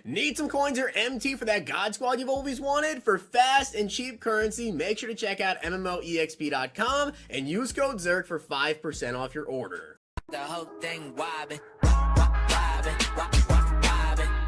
Need some coins or MT for that God Squad you've always wanted? For fast and cheap currency, make sure to check out MMOEXP.com and use code ZERK for 5% off your order. The whole thing wobbin', wobbin'.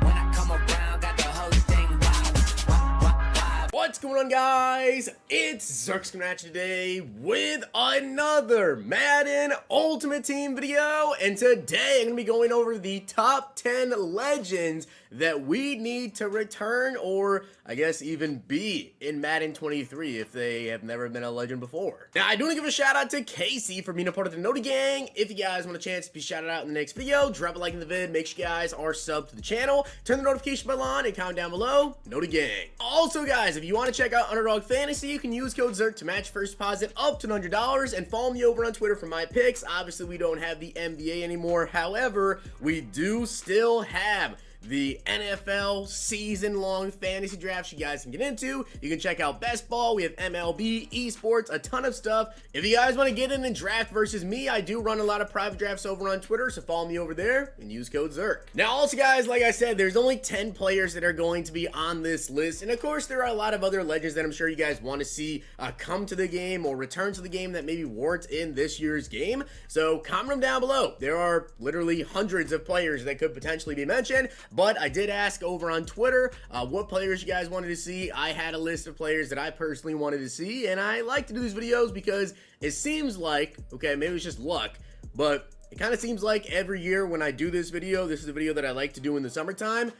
When I come around, got the whole thing wobbin'. What's going on, guys? It's Zirksee today with another Madden Ultimate Team video, and today I'm going to be going over the top 10 legends that we need to return, or I guess even be in Madden 23 if they have never been a legend before. Now, I do want to give a shout out to Casey for being a part of the Noti Gang. If you guys want a chance to be shouted out in the next video, drop a like in the vid, make sure you guys are subbed to the channel, turn the notification bell on, and comment down below, Noti Gang. Also, guys, if you want to check out Underdog Fantasy, you can use code ZERK to match first deposit up to $100, and follow me over on Twitter for my picks. Obviously, we don't have the NBA anymore. However, we do still have the NFL season-long fantasy drafts you guys can get into. You can check out Best Ball. We have MLB, esports, a ton of stuff. If you guys want to get in and draft versus me, I do run a lot of private drafts over on Twitter, so follow me over there and use code ZERK. Now, also, guys, like I said, there's only 10 players that are going to be on this list, and of course, there are a lot of other legends that I'm sure you guys want to see come to the game or return to the game that maybe weren't in this year's game, so comment them down below. There are literally hundreds of players that could potentially be mentioned, but I did ask over on Twitter what players you guys wanted to see. I had a list of players that I personally wanted to see, and I like to do these videos because it seems like, okay, maybe it's just luck, but it kind of seems like every year when I do this video, this is a video that I like to do in the summertime,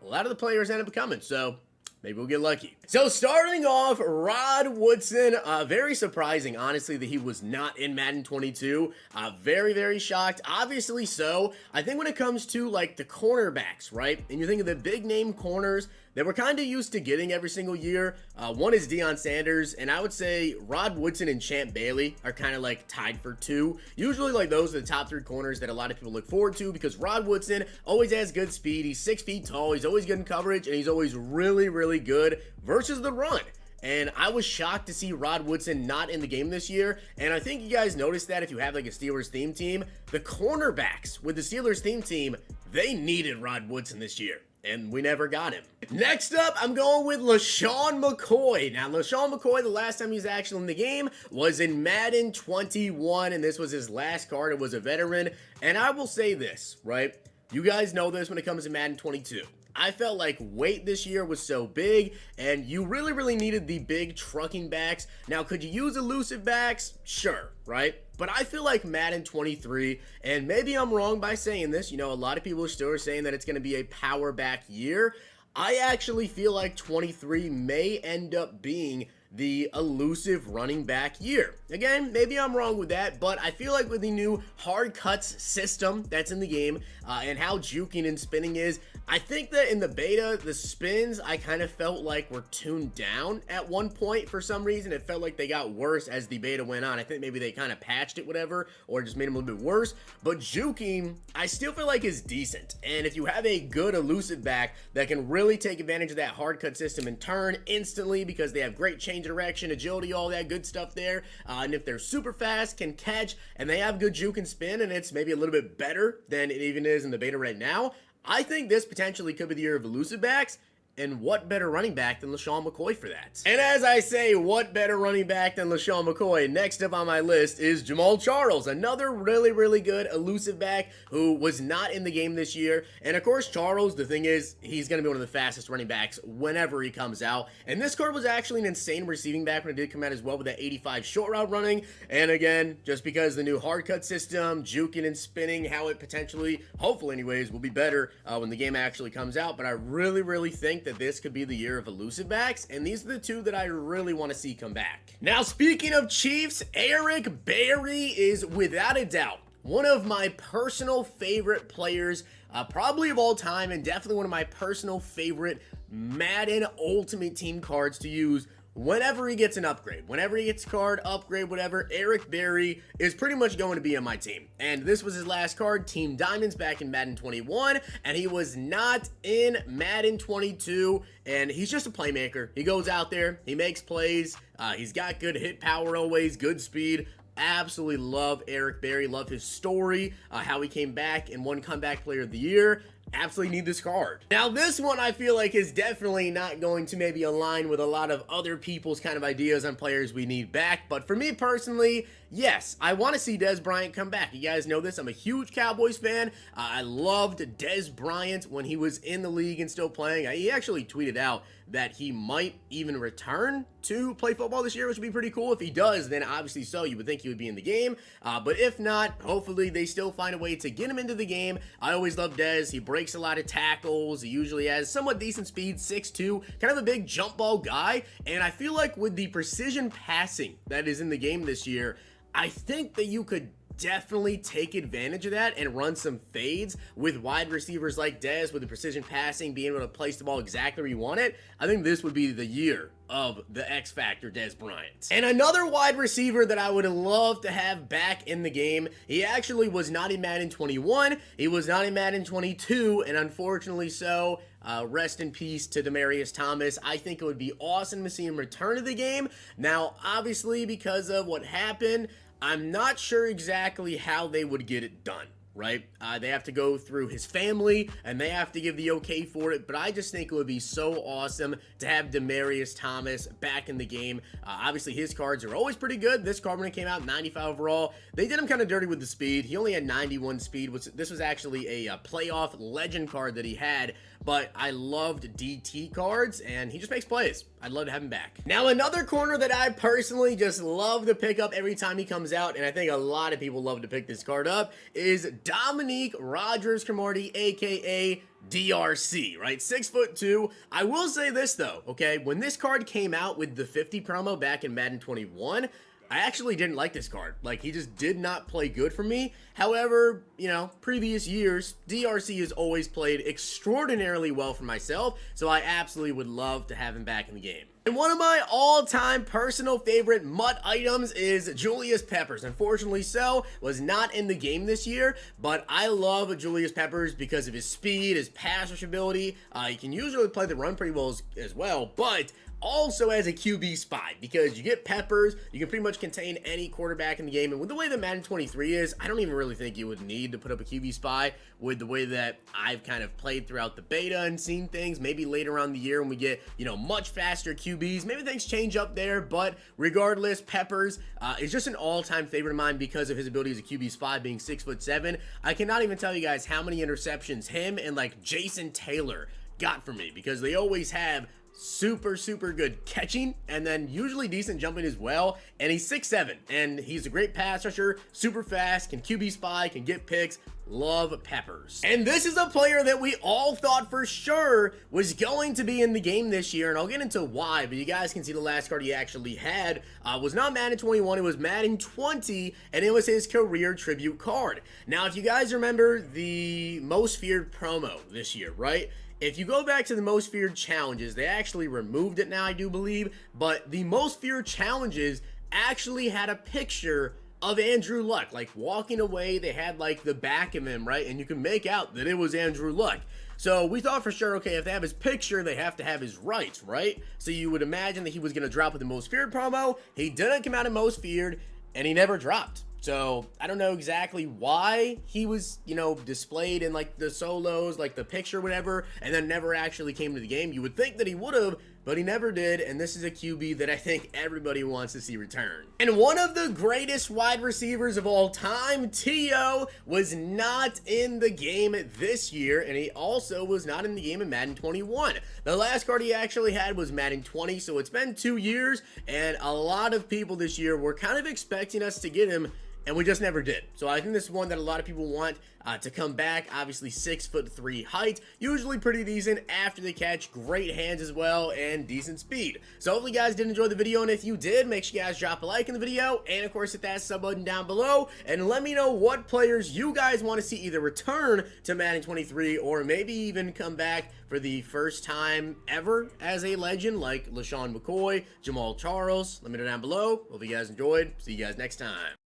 a lot of the players end up coming, so maybe we'll get lucky. So starting off, Rod Woodson, very surprising, honestly, that he was not in Madden 22. Very, very shocked. Obviously so. I think when it comes to like the cornerbacks, right? And you think of the big name corners that we're kind of used to getting every single year. One is Deion Sanders, and I would say Rod Woodson and Champ Bailey are kind of like tied for two. Usually like those are the top three corners that a lot of people look forward to because Rod Woodson always has good speed. He's 6 feet tall. He's always good in coverage, and he's always really, really good versus the run. And I was shocked to see Rod Woodson not in the game this year. And I think you guys noticed that if you have like a Steelers theme team, the cornerbacks with the Steelers theme team, they needed Rod Woodson this year, and we never got him. Next up, I'm going with Lesean McCoy. Now, Lesean McCoy, the last time he was actually in the game was in Madden 21, and this was his last card. It was a veteran. And I will say this, right? You guys know this when it comes to Madden 22. I felt like weight this year was so big, and you really, really needed the big trucking backs. Now, could you use elusive backs? Sure, right? But I feel like Madden 23, and maybe I'm wrong by saying this, you know, a lot of people still are saying that it's going to be a power back year. I actually feel like 23 may end up being the elusive running back year. Again, maybe I'm wrong with that, but I feel like with the new hard cuts system that's in the game and how juking and spinning is, I think that in the beta, the spins I kind of felt like were tuned down at one point for some reason. It felt like they got worse as the beta went on. I think maybe they kind of patched it, whatever, or just made them a little bit worse. But juking, I still feel like is decent. And if you have a good elusive back that can really take advantage of that hard cut system and turn instantly because they have great change of direction, agility, all that good stuff there. And if they're super fast, can catch, and they have good juke and spin, and it's maybe a little bit better than it even is in the beta right now, I think this potentially could be the year of elusive backs. And what better running back than Lesean McCoy for that? And as I say, what better running back than Lesean McCoy? Next up on my list is Jamal Charles, another really, really good elusive back who was not in the game this year. And of course, Charles, the thing is, he's going to be one of the fastest running backs whenever he comes out. And this card was actually an insane receiving back when it did come out as well with that 85 short route running. And again, just because the new hard cut system, juking and spinning, how it potentially, hopefully anyways, will be better when the game actually comes out. But I really, really think that this could be the year of elusive backs, and these are the two that I really want to see come back. Now, speaking of Chiefs, Eric Berry is without a doubt one of my personal favorite players, probably of all time, and definitely one of my personal favorite Madden Ultimate Team cards to use whenever he gets an upgrade. Whenever he gets a card, upgrade, whatever, Eric Berry is pretty much going to be on my team. And this was his last card, Team Diamonds, back in Madden 21, and he was not in Madden 22, and he's just a playmaker. He goes out there, he makes plays, he's got good hit power always, good speed. Absolutely love Eric Berry, love his story, how he came back and won Comeback Player of the Year. absolutely need this card. Now this one I feel like is definitely not going to maybe align with a lot of other people's kind of ideas on players we need back, but for me personally, yes, I want to see Dez Bryant come back. You guys know this, I'm a huge Cowboys fan. I loved Dez Bryant when he was in the league and still playing. He actually tweeted out that he might even return to play football this year, which would be pretty cool. If he does, then obviously so, you would think he would be in the game. But if not, hopefully they still find a way to get him into the game. I always love Dez. He breaks a lot of tackles. He usually has somewhat decent speed, 6'2", kind of a big jump ball guy. And I feel like with the precision passing that is in the game this year, I think that you could definitely take advantage of that and run some fades with wide receivers like Dez with the precision passing, being able to place the ball exactly where you want it. I think this would be the year of the X Factor Dez Bryant. And another wide receiver that I would love to have back in the game, he actually was not in Madden 21, he was not in Madden 22, and unfortunately so, rest in peace to Demaryius Thomas. I think it would be awesome to see him return to the game. Now, obviously, because of what happened, I'm not sure exactly how they would get it done, right? They have to go through his family, and they have to give the okay for it, but I just think it would be so awesome to have Demaryius Thomas back in the game. Obviously, his cards are always pretty good. This card, when it came out, 95 overall, they did him kind of dirty with the speed. He only had 91 speed. This was actually a playoff legend card that he had, but I loved DT cards, and he just makes plays. I'd love to have him back. Now, another corner that I personally just love to pick up every time he comes out, and I think a lot of people love to pick this card up, is Dominique Rodgers-Cromartie, aka DRC, right? 6'2". I will say this though, okay? When this card came out with the 50 promo back in Madden 21, I actually didn't like this card. Like, he just did not play good for me. However, you know, previous years, DRC has always played extraordinarily well for myself, so I absolutely would love to have him back in the game. And one of my all-time personal favorite MUT items is Julius Peppers. Unfortunately so, was not in the game this year, but I love Julius Peppers because of his speed, his pass rush ability. He can usually play the run pretty well as well, but also as a QB spy, because you get Peppers, you can pretty much contain any quarterback in the game, and with the way that Madden 23 is, I don't even really think you would need to put up a QB spy with the way that I've kind of played throughout the beta and seen things. Maybe later on in the year when we get, you know, much faster QBs, maybe things change up there, but regardless, Peppers is just an all-time favorite of mine because of his ability as a QB spy, being 6'7". I cannot even tell you guys how many interceptions him and like Jason Taylor got for me, because they always have super good catching and then usually decent jumping as well, and he's 6'7", and he's a great pass rusher, super fast, can QB spy, can get picks. Love Peppers. And this is a player that we all thought for sure was going to be in the game this year, and I'll get into why, but you guys can see the last card he actually had was not Madden 21, it was Madden 20, and it was his career tribute card. Now, if you guys remember the most feared promo this year, right? If you go back to the most feared challenges, they actually removed it now, I do believe, but the most feared challenges actually had a picture of Andrew Luck, like walking away. They had like the back of him, right? And you can make out that it was Andrew Luck. So we thought for sure, okay, if they have his picture, they have to have his rights, right? So you would imagine that he was going to drop with the most feared promo. He didn't come out in most feared, and he never dropped. So I don't know exactly why he was, you know, displayed in like the solos, like the picture, whatever, and then never actually came to the game. You would think that he would have, but he never did, and this is a QB that I think everybody wants to see return. And one of the greatest wide receivers of all time, T.O., was not in the game this year, and he also was not in the game in Madden 21. The last card he actually had was Madden 20, so it's been 2 years, and a lot of people this year were kind of expecting us to get him, and we just never did. So I think this is one that a lot of people want to come back. Obviously 6'3" height, usually pretty decent after the catch, great hands as well, and decent speed. So hopefully you guys did enjoy the video, and if you did, make sure you guys drop a like in the video, and of course hit that sub button down below, and let me know what players you guys want to see either return to Madden 23 or maybe even come back for the first time ever as a legend, like Lesean McCoy, Jamal Charles. Let me know down below. Hope you guys enjoyed. See you guys next time.